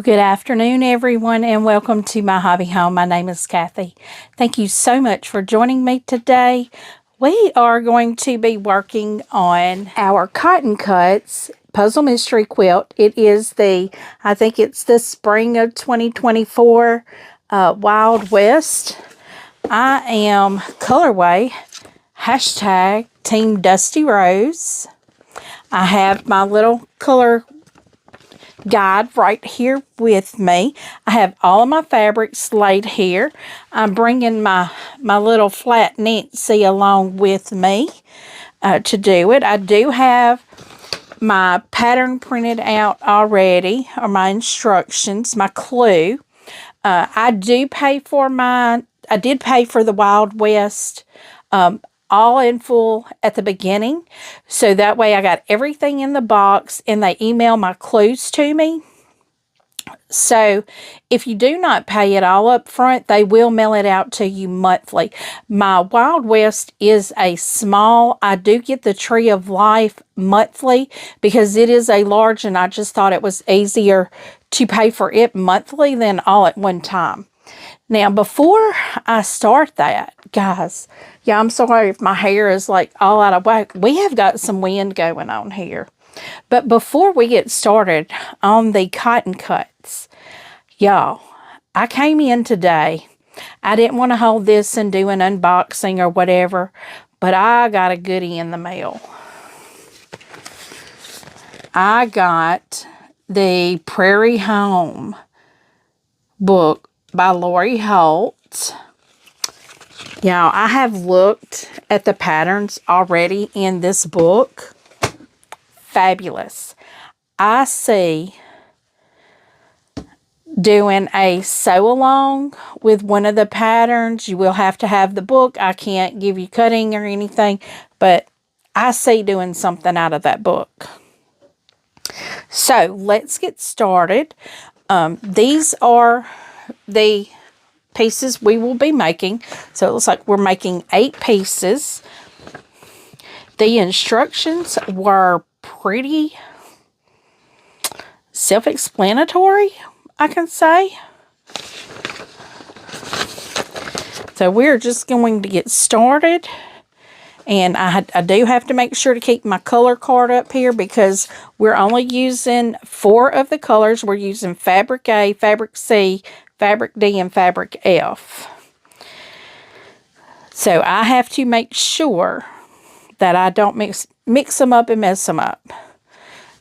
Well, good afternoon, everyone, and welcome to My Hobby Home. My name is Cathy. Thank you so much for joining me today. We are going to be working on our Cotton Cuts Puzzle Mystery Quilt. It is I think it's the spring of 2024 Wild West. I am colorway, hashtag Team Dusty Rose. I have my little color guide right here with me. I have all of my fabrics laid here. I'm bringing my little flat Nancy along with me to do it. I do have my pattern printed out already, or my instructions, my clue. I did pay for the Wild West all in full at the beginning. So that way I got everything in the box and they email my clues to me. So if you do not pay it all up front, they will mail it out to you monthly. My Wild West is a small. I do get the Tree of Life monthly because it is a large, and I just thought it was easier to pay for it monthly than all at one time. Now, before I start that, guys, yeah, I'm sorry if my hair is like all out of whack. We have got some wind going on here. But before we get started on the Cotton Cuts, y'all, I came in today. I didn't want to hold this and do an unboxing or whatever, but I got a goodie in the mail. I got the Prairie Home book by Lori Holt. Now, I have looked at the patterns already in this book. Fabulous. I see doing a sew along with one of the patterns. You will have to have the book. I can't give you cutting or anything, but I see doing something out of that book. So let's get started. These are the pieces we will be making. So it looks like we're making 8 pieces. The instructions were pretty self-explanatory, I can say. So we're just going to get started. And I do have to make sure to keep my color card up here because we're only using 4 of the colors. We're using Fabric A, Fabric C, Fabric D, and Fabric F. So I have to make sure that I don't mix them up and mess them up.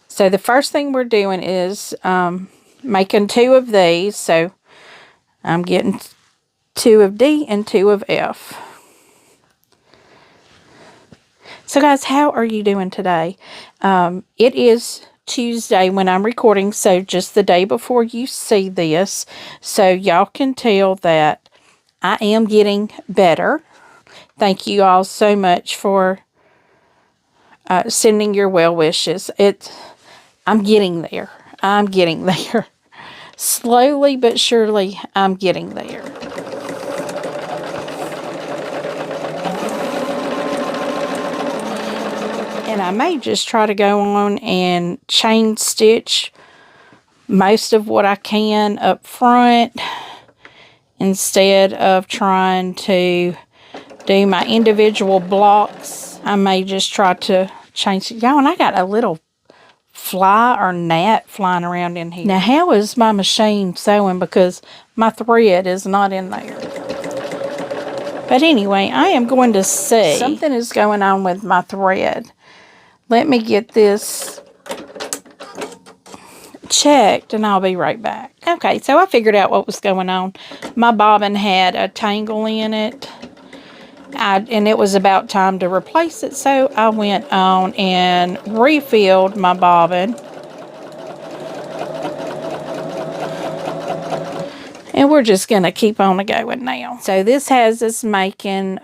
So the first thing we're doing is making 2 of these. So I'm getting 2 of D and 2 of F. So guys, how are you doing today? It is Tuesday when I'm recording, so just the day before you see this. So y'all can tell that I am getting better. Thank you all so much for sending your well wishes. I'm getting there. I'm getting there. Slowly but surely, I'm getting there. And I may just try to go on and chain stitch most of what I can up front instead of trying to do my individual blocks. I may just try to chain stitch. Y'all, and I got a little fly or gnat flying around in here. Now, how is my machine sewing? Because my thread is not in there. But anyway, I am going to see. Something is going on with my thread. Let me get this checked and I'll be right back. Okay, so I figured out what was going on. My bobbin had a tangle in it. And it was about time to replace it. So I went on and refilled my bobbin. And we're just going to keep on going now. So this has us making...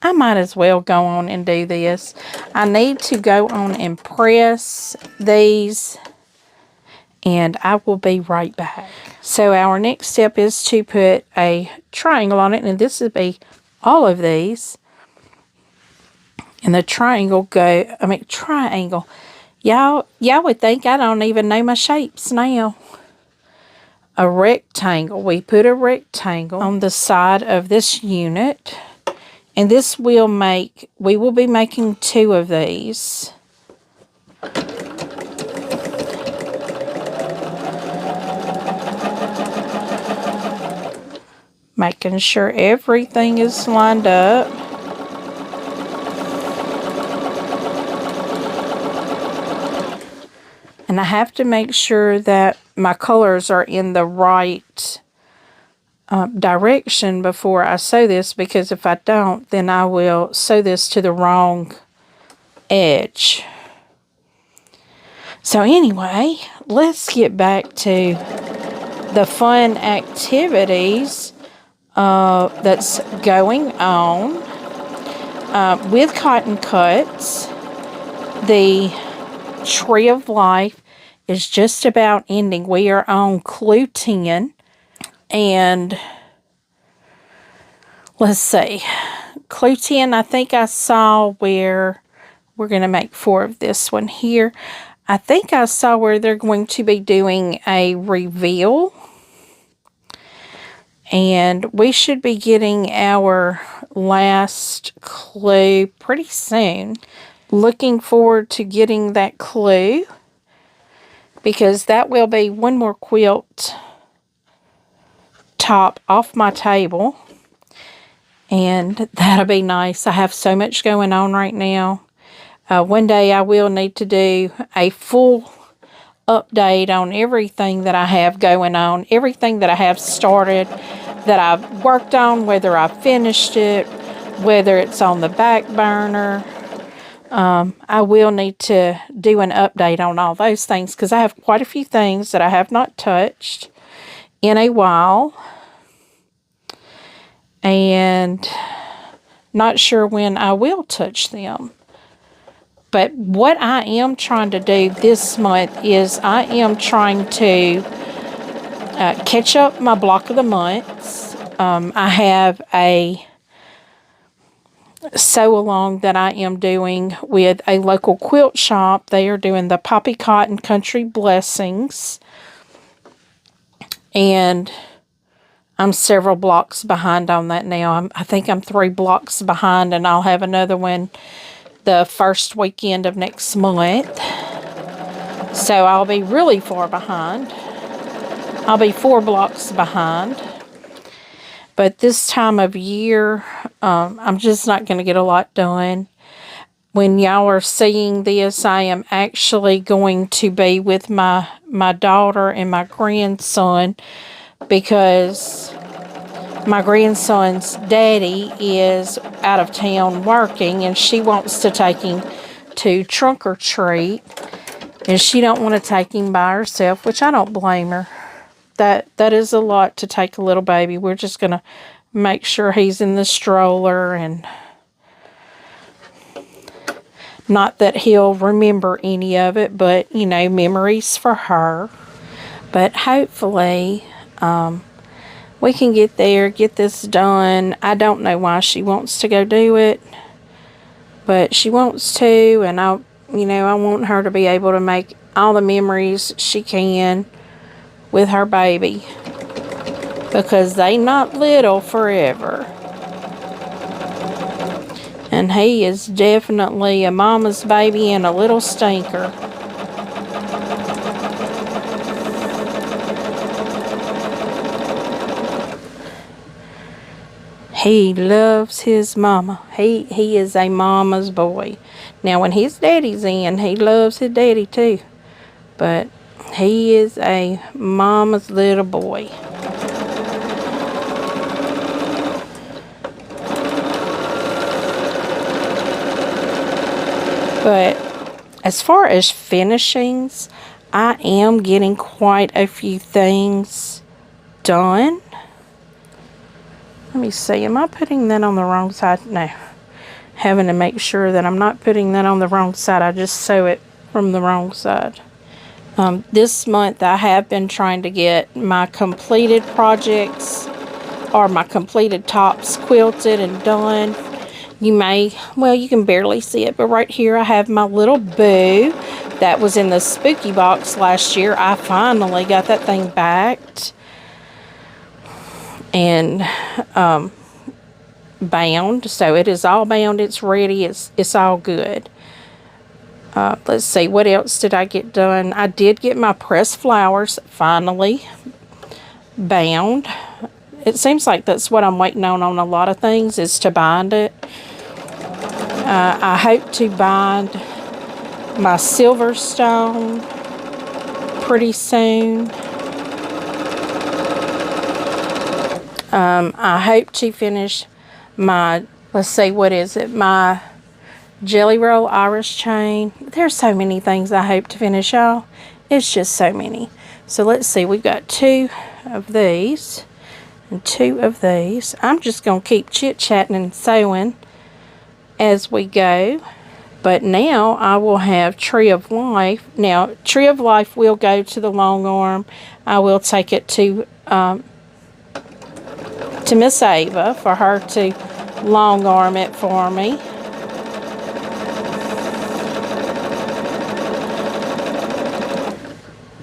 I might as well go on and do this. I need to go on and press these, and I will be right back. So our next step is to put a triangle on it, and this would be all of these. And the triangle triangle. Y'all would think I don't even know my shapes now. a rectangle. We put a rectangle on the side of this unit. And this will make, we will be making 2 of these. Making sure everything is lined up. And I have to make sure that my colors are in the right direction before I sew this, because if I don't, then I will sew this to the wrong edge. So anyway, let's get back to the fun activities that's going on with cotton cuts. The Tree of Life is just about ending. We are on clue 10. And let's see, clue 10, I think I saw where we're going to make 4 of this one here. I think I saw where they're going to be doing a reveal. And we should be getting our last clue pretty soon. Looking forward to getting that clue, because that will be one more quilt top off my table, and that'll be nice. I have so much going on right now. One day I will need to do a full update on everything that I have going on, everything that I have started, that I've worked on, whether I finished it, whether it's on the back burner. I will need to do an update on all those things, because I have quite a few things that I have not touched in a while, and not sure when I will touch them. But what I am trying to do this month is I am trying to catch up my block of the months. I have a sew along that I am doing with a local quilt shop. They are doing the Poppy Cotton Country Blessings, and I'm several blocks behind on that now. I think I'm 3 blocks behind, and I'll have another one the first weekend of next month. So I'll be really far behind. I'll be 4 blocks behind. But this time of year, I'm just not going to get a lot done. When y'all are seeing this, I am actually going to be with my daughter and my grandson, because my grandson's daddy is out of town working, and she wants to take him to trunk or treat, and she don't want to take him by herself, which I don't blame her. That is a lot to take a little baby. We're just going to make sure he's in the stroller, and not that he'll remember any of it, but, you know, memories for her. But hopefully, we can get there, get this done. I don't know why she wants to go do it, but she wants to, and I want her to be able to make all the memories she can with her baby, because they not little forever. And he is definitely a mama's baby and a little stinker. He loves his mama. He is a mama's boy. Now, when his daddy's in, he loves his daddy too. But he is a mama's little boy. But as far as finishings, I am getting quite a few things done. Let me see, am I putting that on the wrong side? No. Having to make sure that I'm not putting that on the wrong side. I just sew it from the wrong side. This month I have been trying to get my completed projects, or my completed tops, quilted and done. You can barely see it, but right here I have my little boo that was in the spooky box last year. I finally got that thing backed. and bound. So it is all bound. It's ready. It's all good. Let's see, what else did I get done? I did get my pressed flowers finally bound. It seems like that's what I'm waiting on a lot of things, is to bind it. I hope to bind my Silverstone pretty soon. I hope to finish my, let's see, what is it? My Jelly Roll Irish chain. There's so many things I hope to finish, y'all. It's just so many. So let's see, we've got 2 of these and 2 of these. I'm just going to keep chit-chatting and sewing as we go. But now I will have Tree of Life. Now, Tree of Life will go to the long arm. I will take it to Miss Ava for her to long arm it for me.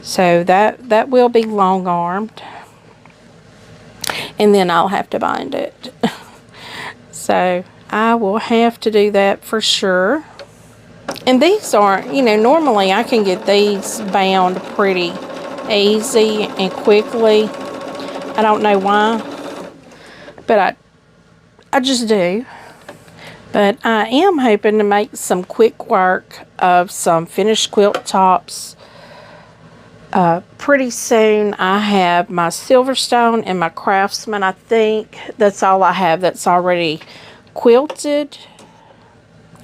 So that will be long armed. And then I'll have to bind it. So I will have to do that for sure. And these are, you know, normally I can get these bound pretty easy and quickly. I don't know why, but I just do. But I am hoping to make some quick work of some finished quilt tops. Pretty soon. I have my Silverstone and my Craftsman. I think that's all I have that's already quilted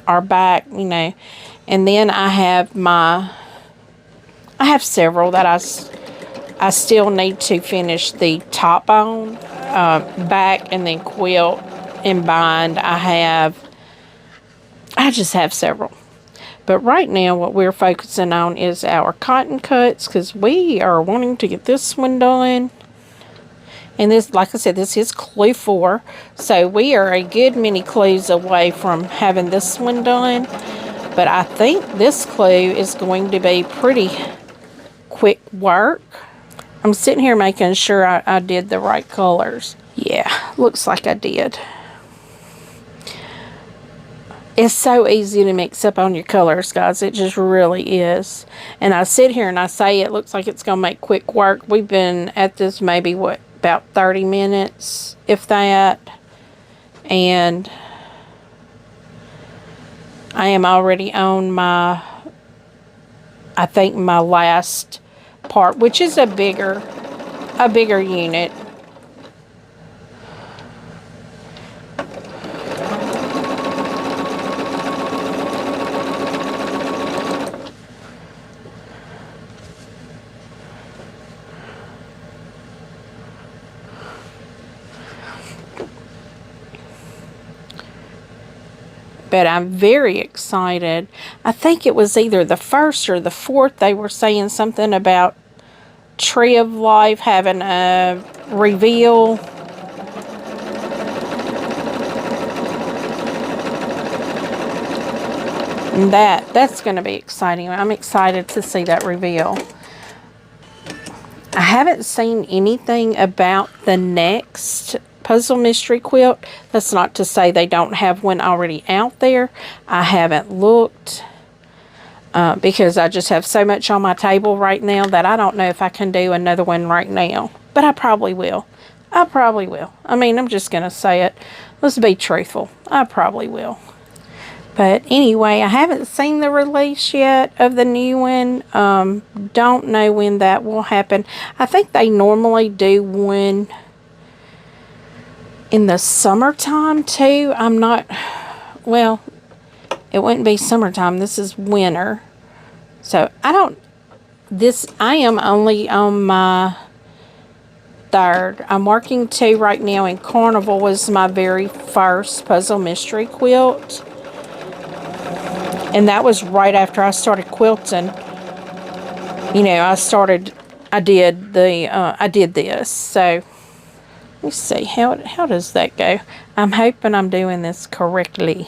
or back, you know. And then I have several that I still need to finish the top on, back, and then quilt and bind. I just have several. But right now what we're focusing on is our cotton cuts, because we are wanting to get this one done. And this, like I said, this is clue 4. So we are a good many clues away from having this one done. But I think this clue is going to be pretty quick work. I'm sitting here making sure I did the right colors. Yeah, looks like I did. It's so easy to mix up on your colors, guys. It just really is. And I sit here and I say it looks like it's going to make quick work. We've been at this maybe, what, about 30 minutes, if that. And I am already on my, I think, my last part, which is a bigger unit. But I'm very excited. I think it was either the 1st or the 4th. They were saying something about Tree of Life having a reveal. And that's going to be exciting. I'm excited to see that reveal. I haven't seen anything about the next puzzle mystery quilt. That's not to say they don't have one already out there. I haven't looked because I just have so much on my table right now that I don't know if I can do another one right now. But I probably will. I probably will. I mean, I'm just going to say it. Let's be truthful. I probably will. But anyway, I haven't seen the release yet of the new one. Don't know when that will happen. I think they normally do one in the summertime too. I'm not, well, it wouldn't be summertime. This is winter. So I am only on my 3rd. I'm working 2 right now, and Carnival was my very first puzzle mystery quilt. And that was right after I started quilting. You know, I did this. So let's see, how does that go? I'm hoping I'm doing this correctly.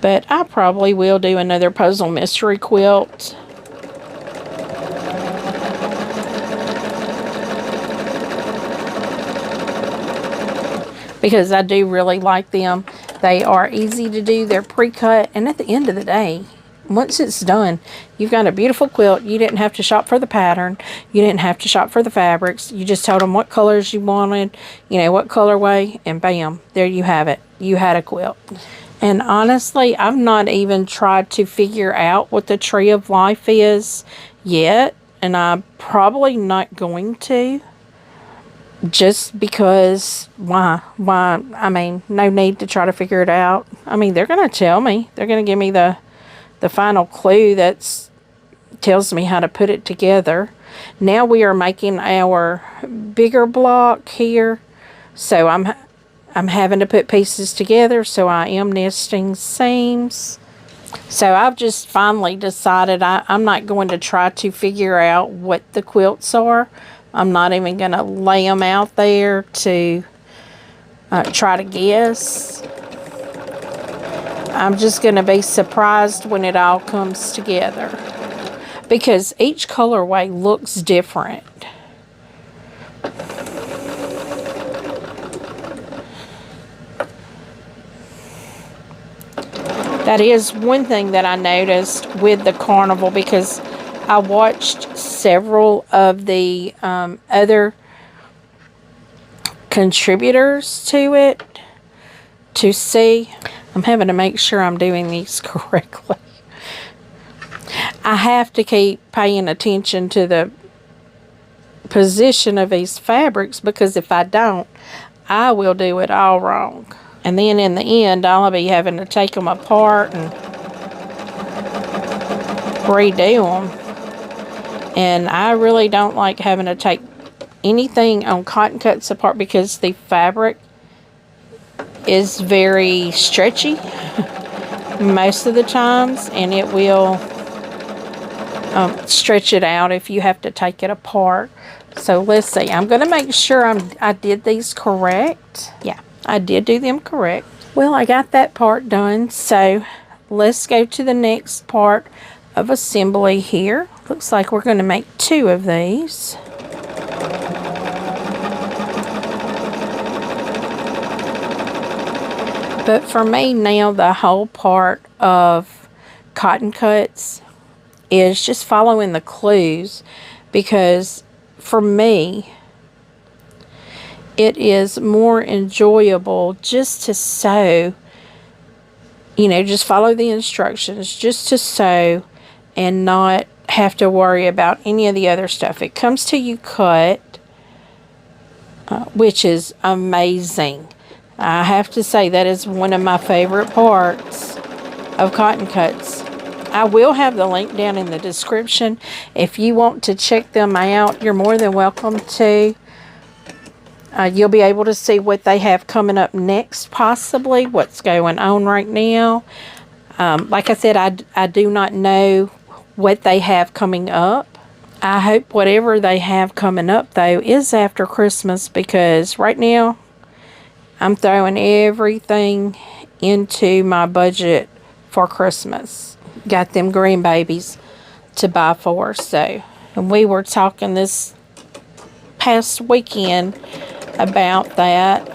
But I probably will do another puzzle mystery quilt. Because I do really like them. They are easy to do. They're pre-cut. And at the end of the day, once it's done, you've got a beautiful quilt. You didn't have to shop for the pattern. You didn't have to shop for the fabrics. You just told them what colors you wanted, you know, what colorway, and bam, there you have it. You had a quilt. And honestly, I've not even tried to figure out what the tree of life is yet. And I'm probably not going to. Just because, why? I mean, no need to try to figure it out. I mean, they're going to tell me. They're going to give me the final clue that tells me how to put it together. Now we are making our bigger block here. So I'm having to put pieces together. So I am nesting seams. So I've just finally decided I'm not going to try to figure out what the quilts are. I'm not even going to lay them out there to try to guess. I'm just going to be surprised when it all comes together. Because each colorway looks different. That is one thing that I noticed with the carnival, because I watched several of the other contributors to it to see. I'm having to make sure I'm doing these correctly. I have to keep paying attention to the position of these fabrics, because if I don't, I will do it all wrong. And then in the end, I'll be having to take them apart and redo them. And I really don't like having to take anything on cotton cuts apart, because the fabric is very stretchy most of the times, and it will stretch it out if you have to take it apart. So let's see. I'm going to make sure I did these correct. Yeah, I did do them correct. Well, I got that part done. So let's go to the next part of assembly here. Looks like we're going to make 2 of these. But for me now, the whole part of cotton cuts is just following the clues, because for me, it is more enjoyable just to sew, you know, just follow the instructions, just to sew and not have to worry about any of the other stuff. It comes to you cut, which is amazing. I have to say that is one of my favorite parts of cotton cuts. I will have the link down in the description. If you want to check them out, you're more than welcome to. You'll be able to see what they have coming up next, possibly, what's going on right now. Like I said, I do not know what they have coming up. I hope whatever they have coming up, though, is after Christmas, because right now, I'm throwing everything into my budget for Christmas. Got them grandbabies to buy for. So, and we were talking this past weekend about that.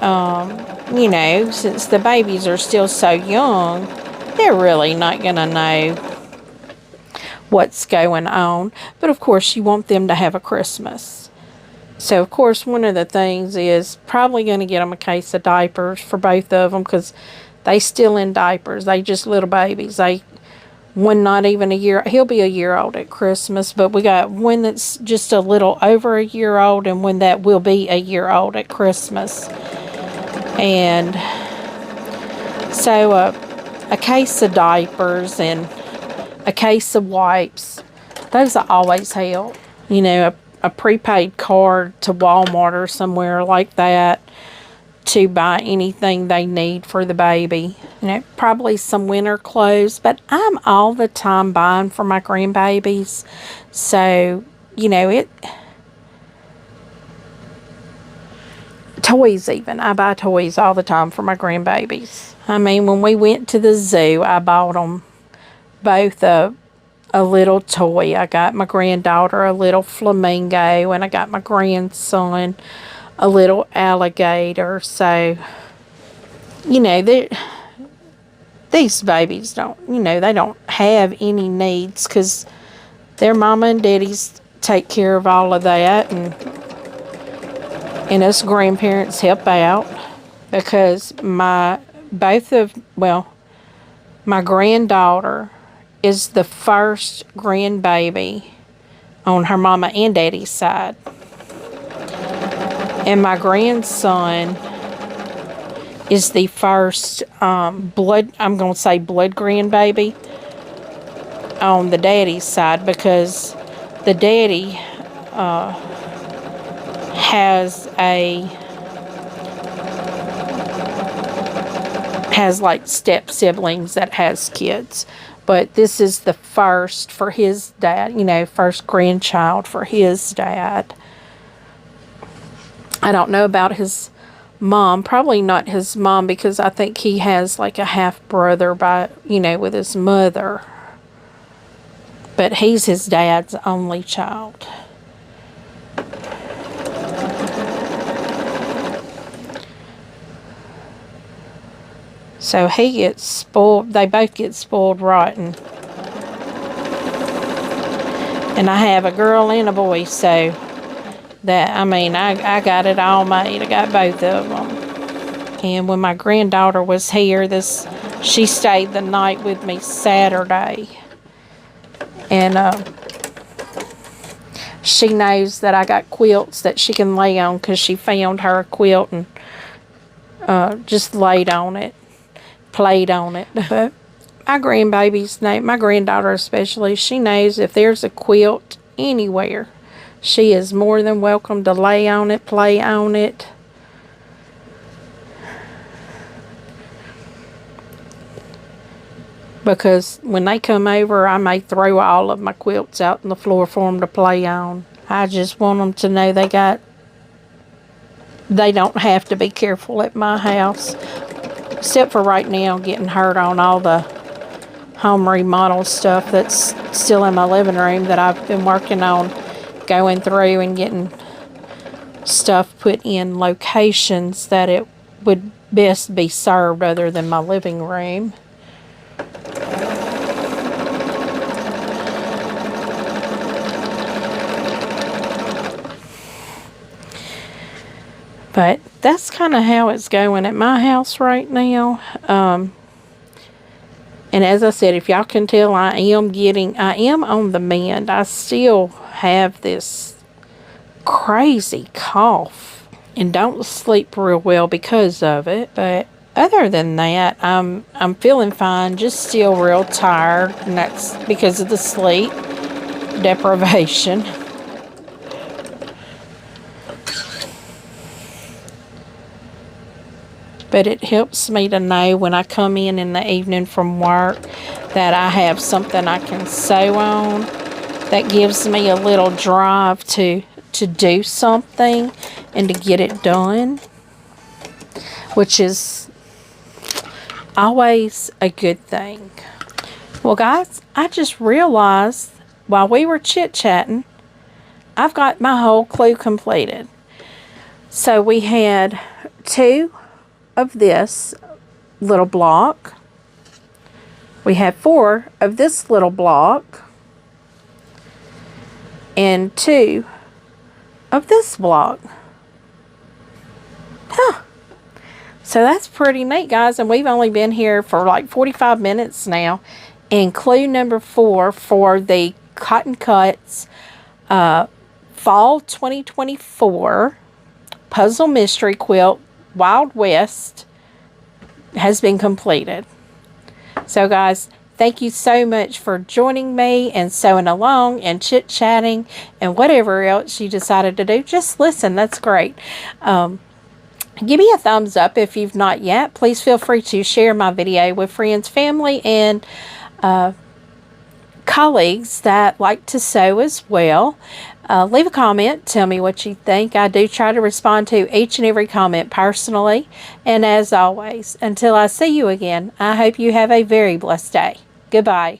You know, since the babies are still so young, they're really not going to know what's going on. But of course, you want them to have a Christmas. So, of course, one of the things is probably going to get them a case of diapers for both of them, because they still in diapers. They just little babies. One not even a year. He'll be a year old at Christmas, but we got one that's just a little over a year old and one that will be a year old at Christmas. And so a case of diapers and a case of wipes, those always help. You know, a prepaid card to Walmart or somewhere like that to buy anything they need for the baby. You know, probably some winter clothes, but I'm all the time buying for my grandbabies. toys even. I buy toys all the time for my grandbabies. I mean, when we went to the zoo, I bought them both a little toy. I got my granddaughter a little flamingo, and I got my grandson a little alligator. So, you know, these babies don't, you know, they don't have any needs because their mama and daddies take care of all of that, and us grandparents help out because my granddaughter is the first grandbaby on her mama and daddy's side. And my grandson is the first blood grandbaby on the daddy's side, because the daddy has like step siblings that has kids. But this is the first for his dad, you know, first grandchild for his dad. I don't know about his mom. Probably not his mom, because I think he has like a half brother with his mother. But he's his dad's only child. So he gets spoiled. They both get spoiled rotten. And I have a girl and a boy, so I got it all made. I got both of them. And when my granddaughter was here, she stayed the night with me Saturday. And she knows that I got quilts that she can lay on, because she found her a quilt and just laid on it. Played on it. But my granddaughter especially, she knows if there's a quilt anywhere, she is more than welcome to lay on it, play on it. Because when they come over, I may throw all of my quilts out on the floor for them to play on. I just want them to know they don't have to be careful at my house. Except for right now, getting hurt on all the home remodel stuff that's still in my living room that I've been working on, going through and getting stuff put in locations that it would best be served other than my living room. But that's kind of how it's going at my house right now. And as I said, if y'all can tell, I am on the mend. I still have this crazy cough and don't sleep real well because of it. But other than that, I'm feeling fine, just still real tired, and that's because of the sleep deprivation. But it helps me to know when I come in the evening from work that I have something I can sew on. That gives me a little drive to do something and to get it done, which is always a good thing. Well, guys, I just realized while we were chit-chatting, I've got my whole clue completed. So we had 2 of this little block. We have 4 of this little block. And 2 of this block. Huh. So that's pretty neat, guys. And we've only been here for like 45 minutes now. And clue number 4 for the Cotton Cuts Fall 2024 Puzzle Mystery Quilt Wild West has been completed. So guys, thank you so much for joining me and sewing along and chit-chatting and whatever else you decided to do. Just listen, that's great. Give me a thumbs up if you've not yet. Please feel free to share my video with friends, family, and comment colleagues that like to sew as well. Leave a comment. Tell me what you think. I do try to respond to each and every comment personally. And as always, until I see you again, I hope you have a very blessed day. Goodbye.